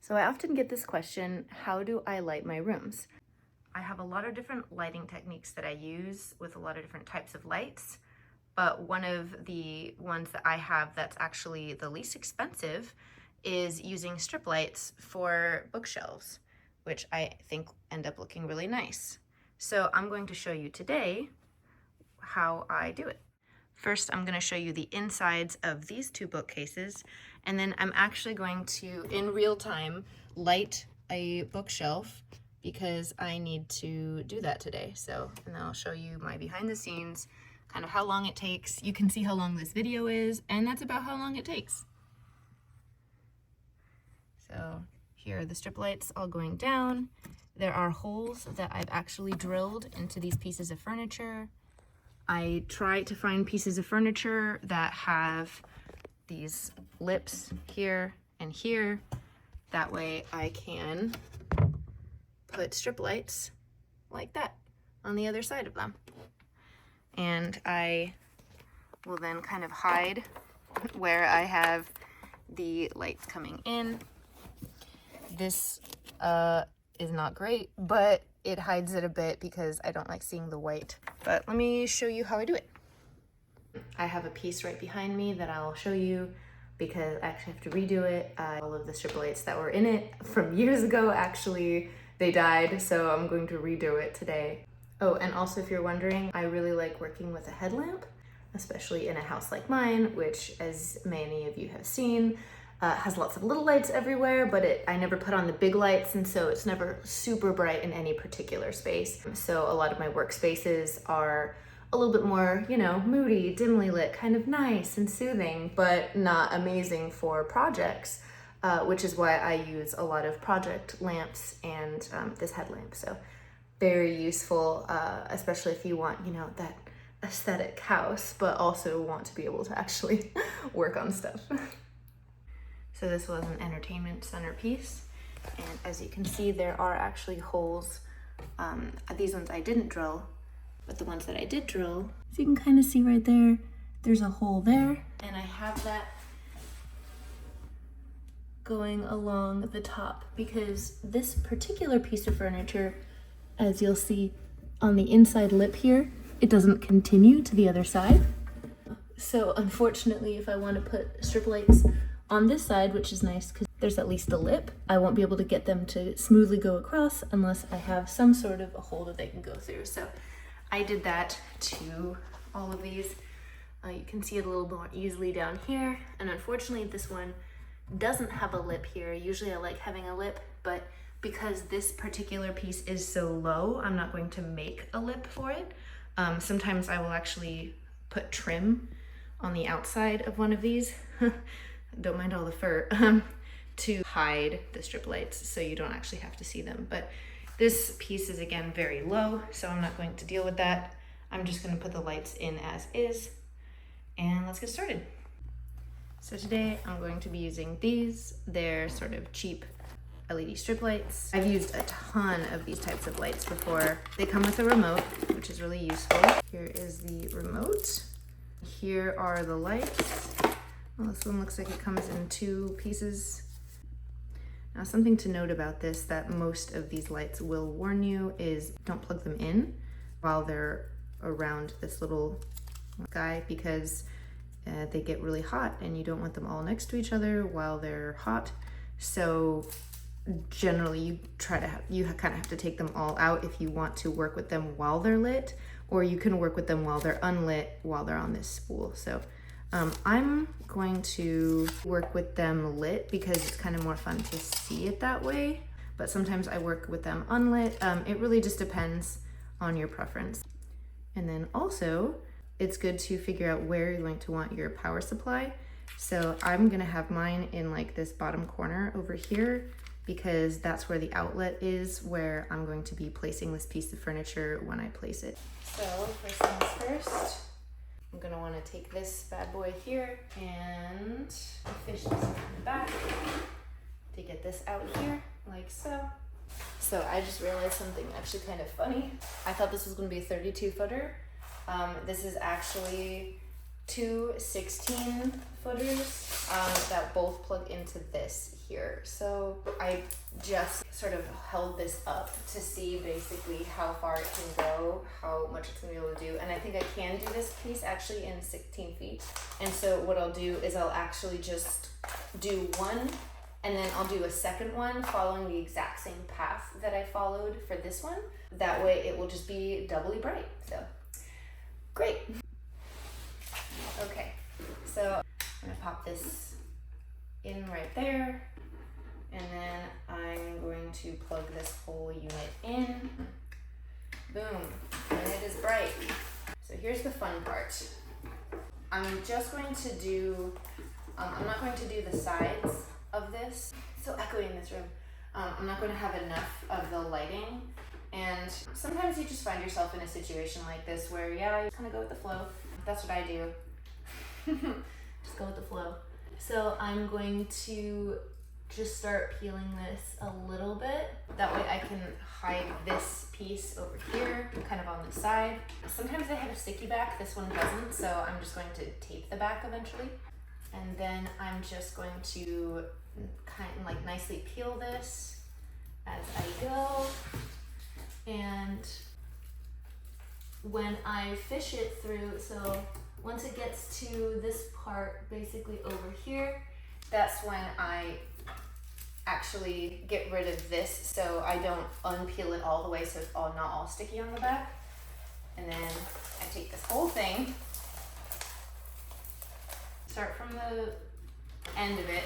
So I often get this question, how do I light my rooms? I have a lot of different lighting techniques that I use with a lot of different types of lights, but one of the ones that I have that's actually the least expensive is using strip lights for bookshelves, which I think end up looking really nice. So I'm going to show you today how I do it. First, I'm going to show you the insides of these two bookcases, and then I'm actually going to, in real time, light a bookshelf because I need to do that today. So, and then I'll show you my behind the scenes, kind of how long it takes. You can see how long this video is, and that's about how long it takes. So here are the strip lights all going down. There are holes that I've actually drilled into these pieces of furniture. I try to find pieces of furniture that have these lips here and here. That way I can put strip lights like that on the other side of them. And I will then kind of hide where I have the lights coming in. This is not great, but it hides it a bit because I don't like seeing the white. But let me show you how I do it. I have a piece right behind me that I'll show you because I actually have to redo it. All of the strip lights that were in it from years ago, actually, they died, so I'm going to redo it today. Oh, and also if you're wondering, I really like working with a headlamp, especially in a house like mine, which, as many of you have seen, has lots of little lights everywhere, but I never put on the big lights, and so it's never super bright in any particular space. So a lot of my workspaces are a little bit more, you know, moody, dimly lit, kind of nice and soothing, but not amazing for projects, which is why I use a lot of project lamps and this headlamp. So very useful, especially if you want, you know, that aesthetic house, but also want to be able to actually work on stuff. So this was an entertainment center piece, and as you can see, there are actually holes. These ones I didn't drill, but the ones that I did drill, so you can kind of see right there, there's a hole there, and I have that going along the top because this particular piece of furniture, as you'll see on the inside lip here, it doesn't continue to the other side. So unfortunately, if I want to put strip lights on this side, which is nice because there's at least a lip, I won't be able to get them to smoothly go across unless I have some sort of a hole that they can go through. So I did that to all of these. You can see it a little more easily down here. And unfortunately, this one doesn't have a lip here. Usually I like having a lip, but because this particular piece is so low, I'm not going to make a lip for it. Sometimes I will actually put trim on the outside of one of these. Don't mind all the fur, to hide the strip lights so you don't actually have to see them. But this piece is, again, very low, so I'm not going to deal with that. I'm just going to put the lights in as is, and let's get started. So today I'm going to be using these. They're sort of cheap LED strip lights. I've used a ton of these types of lights before. They come with a remote, which is really useful. Here is the remote. Here are the lights. Well, this one looks like it comes in two pieces. Now, something to note about this that most of these lights will warn you is don't plug them in while they're around this little guy because they get really hot and you don't want them all next to each other while they're hot. So generally you kind of have to take them all out if you want to work with them while they're lit, or you can work with them while they're unlit while they're on this spool. So I'm going to work with them lit because it's kind of more fun to see it that way, but sometimes I work with them unlit. It really just depends on your preference. And then also, it's good to figure out where you're going to want your power supply. So I'm gonna have mine in like this bottom corner over here because that's where the outlet is, where I'm going to be placing this piece of furniture when I place it. So first things first, I'm gonna wanna take this bad boy here and fish this in the back to get this out here, like so. So I just realized something actually kind of funny. I thought this was gonna be a 32 footer. This is actually two 16 footers that both plug into this here. So I I just sort of held this up to see basically how far it can go, how much it's gonna be able to do. And I think I can do this piece actually in 16 feet. And so what I'll do is I'll actually just do one, and then I'll do a second one following the exact same path that I followed for this one. That way it will just be doubly bright. So great. Okay, so I'm gonna pop this in right there, and then I'm going to plug this whole unit in. Boom, and it is bright. So here's the fun part. I'm just going to do, I'm not going to do the sides of this. It's so echoey in this room. I'm not going to have enough of the lighting, and sometimes you just find yourself in a situation like this where, yeah, you kind of go with the flow. That's what I do. Just go with the flow. So I'm going to just start peeling this a little bit. That way I can hide this piece over here, kind of on the side. Sometimes they have a sticky back, this one doesn't, so I'm just going to tape the back eventually. And then I'm just going to kind of like nicely peel this as I go. And when I fish it through, so once it gets to this part basically over here, that's when I actually get rid of this so I don't unpeel it all the way so it's not all sticky on the back. And then I take this whole thing, start from the end of it,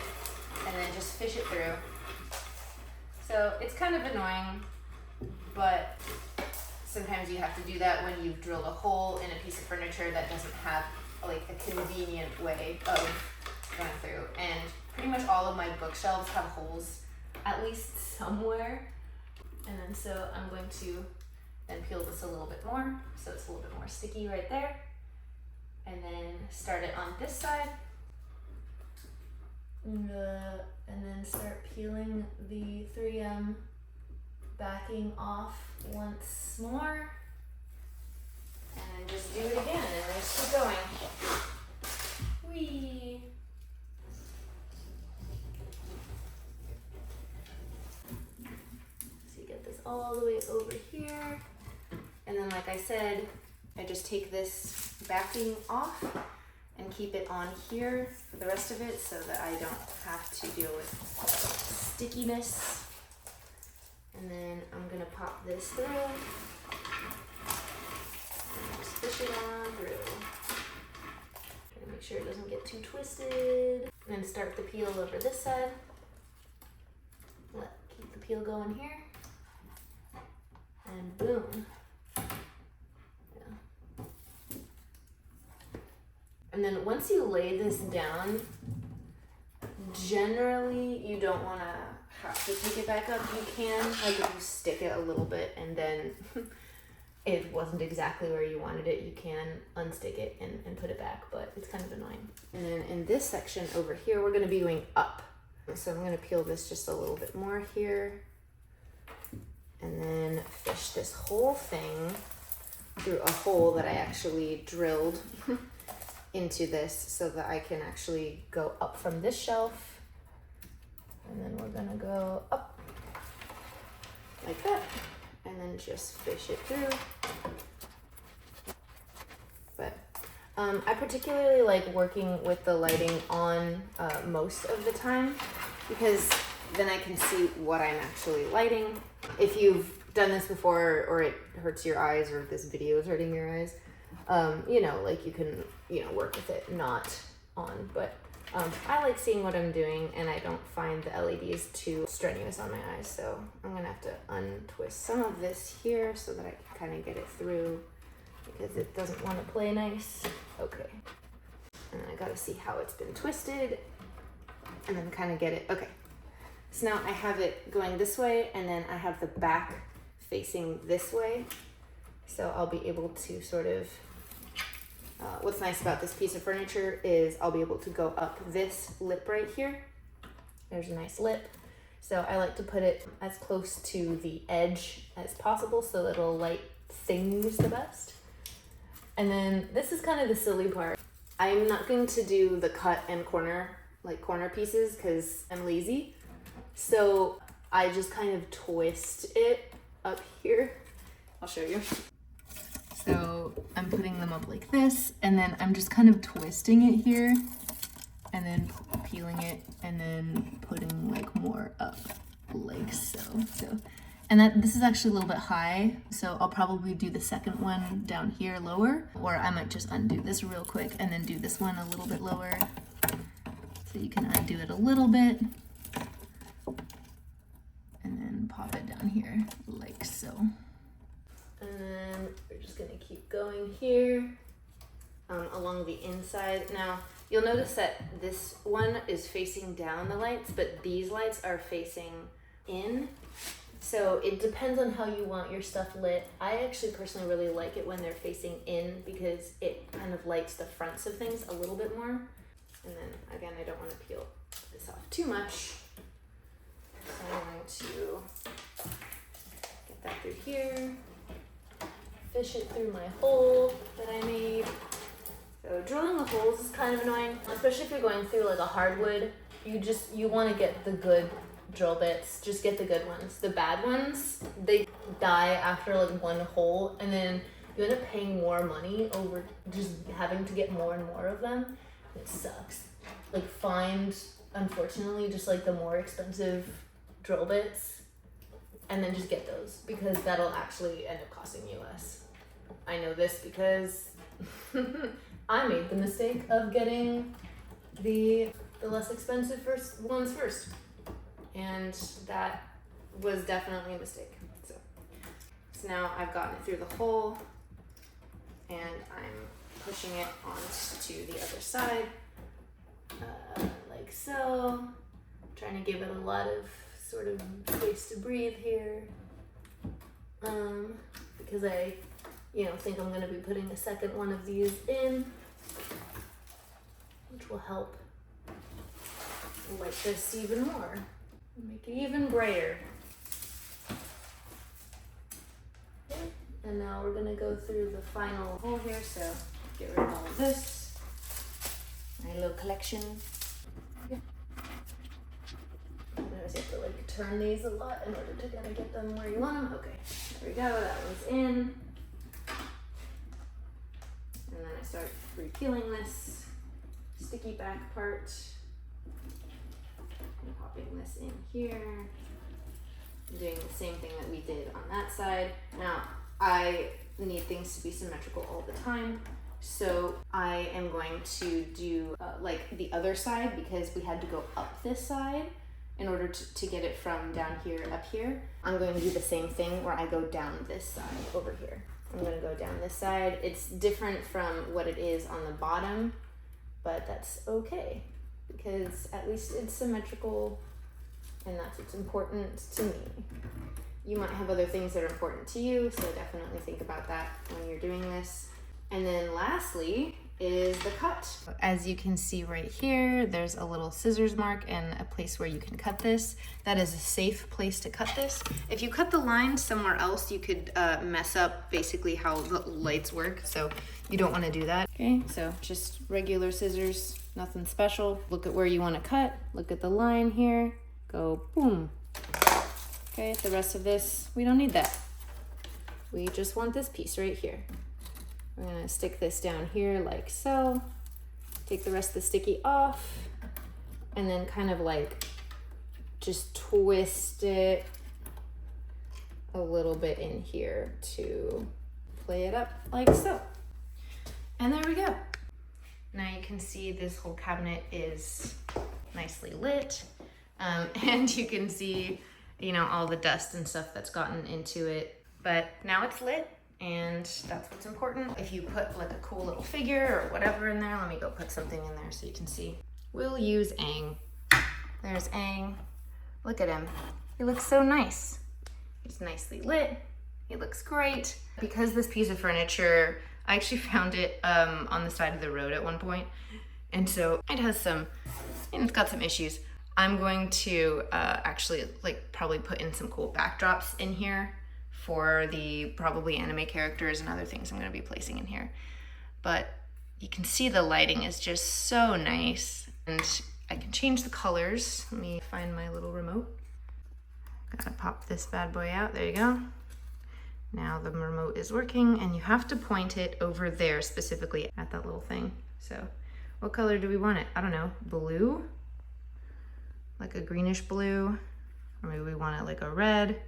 and then just fish it through. So it's kind of annoying, but sometimes you have to do that when you've drilled a hole in a piece of furniture that doesn't have like a convenient way of going through. And pretty much all of my bookshelves have holes at least somewhere. And then so I'm going to then peel this a little bit more so it's a little bit more sticky right there. And then start it on this side. And then start peeling the 3M backing off once more, and then just do it again, and then just keep going. Whee! So you get this all the way over here, and then like I said, I just take this backing off and keep it on here for the rest of it so that I don't have to deal with stickiness. And then I'm gonna pop this through and just push it on through. Try to make sure it doesn't get too twisted. And then start the peel over this side. Keep the peel going here. And boom. Yeah. And then once you lay this down, generally you don't wanna have to pick it back up. You can, like if you stick it a little bit and then it wasn't exactly where you wanted it, you can unstick it and put it back, but it's kind of annoying. And then in this section over here, we're gonna be going up. So I'm gonna peel this just a little bit more here, and then fish this whole thing through a hole that I actually drilled into this so that I can actually go up from this shelf. And then we're gonna go up like that, and then just fish it through. But I particularly like working with the lighting on most of the time, because then I can see what I'm actually lighting. If you've done this before or it hurts your eyes, or if this video is hurting your eyes, you know, like you can, you know, work with it not on, but I like seeing what I'm doing, and I don't find the LEDs too strenuous on my eyes, so I'm gonna have to untwist some of this here so that I can kind of get it through, because it doesn't want to play nice. Okay, and I gotta see how it's been twisted, and then kind of get it. Okay, so now I have it going this way, and then I have the back facing this way, so I'll be able to sort of what's nice about this piece of furniture is I'll be able to go up this lip right here. There's a nice lip. So I like to put it as close to the edge as possible so that it'll light things the best. And then this is kind of the silly part. I'm not going to do the cut and corner, like corner pieces, because I'm lazy. So I just kind of twist it up here. I'll show you. So I'm putting them up like this, and then I'm just kind of twisting it here, and then peeling it, and then putting like more up like so. And this is actually a little bit high, so I'll probably do the second one down here lower, or I might just undo this real quick and then do this one a little bit lower. So you can undo it a little bit, and then pop it down here like so. And then we're just gonna keep going here along the inside. Now, you'll notice that this one is facing down the lights, but these lights are facing in. So it depends on how you want your stuff lit. I actually personally really like it when they're facing in because it kind of lights the fronts of things a little bit more. And then again, I don't want to peel this off too much. So I'm going to get that through here, fish it through my hole that I made. So drilling the holes is kind of annoying, especially if you're going through like a hardwood. You want to get the good drill bits, just get the good ones. The bad ones, they die after like one hole, and then you end up paying more money over just having to get more and more of them. It sucks. Like find, unfortunately, just like the more expensive drill bits, and then just get those, because that'll actually end up costing you less. I know this because I made the mistake of getting the less expensive ones first. And that was definitely a mistake. So now I've gotten it through the hole, and I'm pushing it onto the other side, like so. Trying to give it a lot of sort of space to breathe here, because I, think I'm going to be putting a second one of these in, which will help light this even more. Make it even brighter. Okay. And now we're gonna go through the final hole here, so get rid of all of this. My little collection. Yeah. Notice you have to like turn these a lot in order to kind of get them where you want them. Okay, there we go, that one's in. And then I start re-peeling this sticky back part. And popping this in here, doing the same thing that we did on that side. Now, I need things to be symmetrical all the time, so I am going to do like the other side, because we had to go up this side in order to get it from down here up here. I'm going to do the same thing where I go down this side over here. I'm going to go down this side. It's different from what it is on the bottom, but that's okay, because at least it's symmetrical, and that's what's important to me. You might have other things that are important to you, so definitely think about that when you're doing this. And then lastly is the cut. As you can see right here, there's a little scissors mark and a place where you can cut this. That is a safe place to cut this. If you cut the line somewhere else, you could mess up basically how the lights work, so you don't want to do that. Okay, so just regular scissors, nothing special. Look at where you want to cut, look at the line here, go boom. Okay, the rest of this, we don't need that. We just want this piece right here. I'm gonna stick this down here like so, take the rest of the sticky off, and then kind of like just twist it a little bit in here to play it up like so. And there we go. Now you can see this whole cabinet is nicely lit, and you can see, all the dust and stuff that's gotten into it, but now it's lit. And that's what's important. If you put like a cool little figure or whatever in there, let me go put something in there so you can see. We'll use Aang. There's Aang. Look at him. He looks so nice. He's nicely lit. He looks great. Because this piece of furniture, I actually found it on the side of the road at one point. And so it has it's got some issues. I'm going to actually probably put in some cool backdrops in here for the probably anime characters and other things I'm going to be placing in here. But you can see the lighting is just so nice, and I can change the colors. Let me find my little remote. Gotta pop this bad boy out, there you go. Now the remote is working and you have to point it over there specifically at that little thing. So what color do we want it? I don't know, blue? Like a greenish blue, or maybe we want it like a red.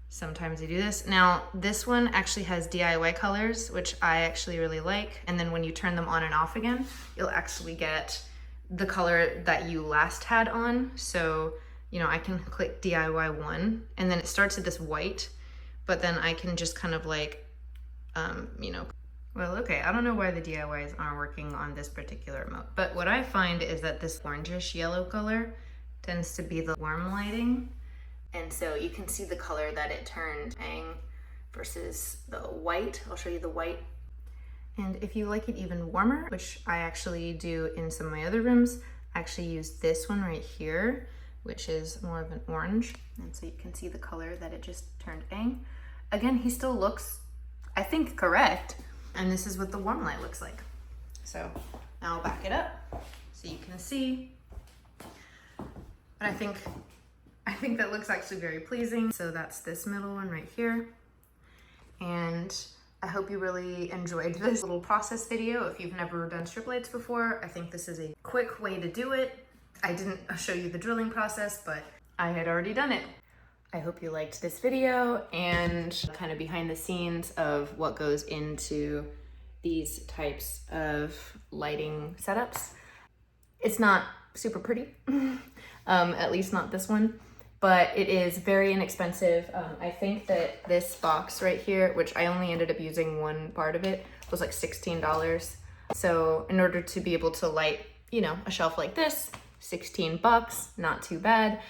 Sometimes you do this. Now, this one actually has DIY colors, which I actually really like. And then when you turn them on and off again, you'll actually get the color that you last had on. So, you know, I can click DIY 1 and then it starts at this white, but then I can just kind of like, you know, well, okay, I don't know why the DIYs aren't working on this particular remote, but what I find is that this orangish yellow color tends to be the warm lighting. And so you can see the color that it turned versus the white. I'll show you the white. And if you like it even warmer, which I actually do in some of my other rooms, I actually use this one right here, which is more of an orange. And so you can see the color that it just turned Again, he still looks, I think, correct. And this is what the warm light looks like. So now I'll back it up so you can see. But I think that looks actually very pleasing. So that's this middle one right here. And I hope you really enjoyed this little process video. If you've never done strip lights before, I think this is a quick way to do it. I didn't show you the drilling process, but I had already done it. I hope you liked this video and kind of behind the scenes of what goes into these types of lighting setups. It's not super pretty, at least not this one, but it is very inexpensive. I think that this box right here, which I only ended up using one part of it, was like $16. So in order to be able to light, you know, a shelf like this, 16 bucks, not too bad.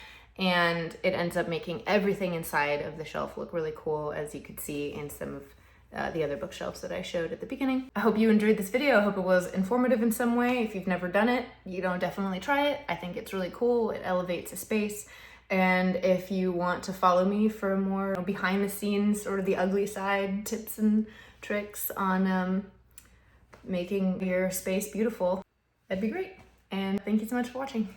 And it ends up making everything inside of the shelf look really cool, as you could see in some of the other bookshelves that I showed at the beginning. I hope you enjoyed this video. I hope it was informative in some way. If you've never done it, you know, definitely try it. I think it's really cool. It elevates a space. And if you want to follow me for more behind the scenes, sort of the ugly side tips and tricks on making your space beautiful, that'd be great. And thank you so much for watching.